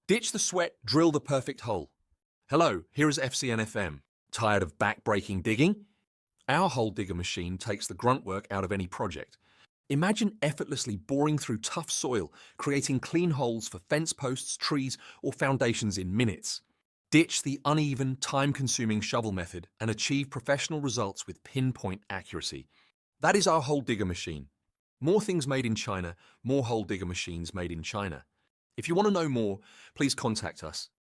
Ditch the sweat, drill the perfect hole. Hello, here is FCNFM. Tired of back-breaking digging? Our hole digger machine takes the grunt work out of any project. Imagine effortlessly boring through tough soil, creating clean holes for fence posts, trees, or foundations in minutes. Ditch the uneven, time-consuming shovel method and achieve professional results with pinpoint accuracy. That is our hole digger machine. More things made in China, more hole digger machines made in China. If you want to know more, please contact us.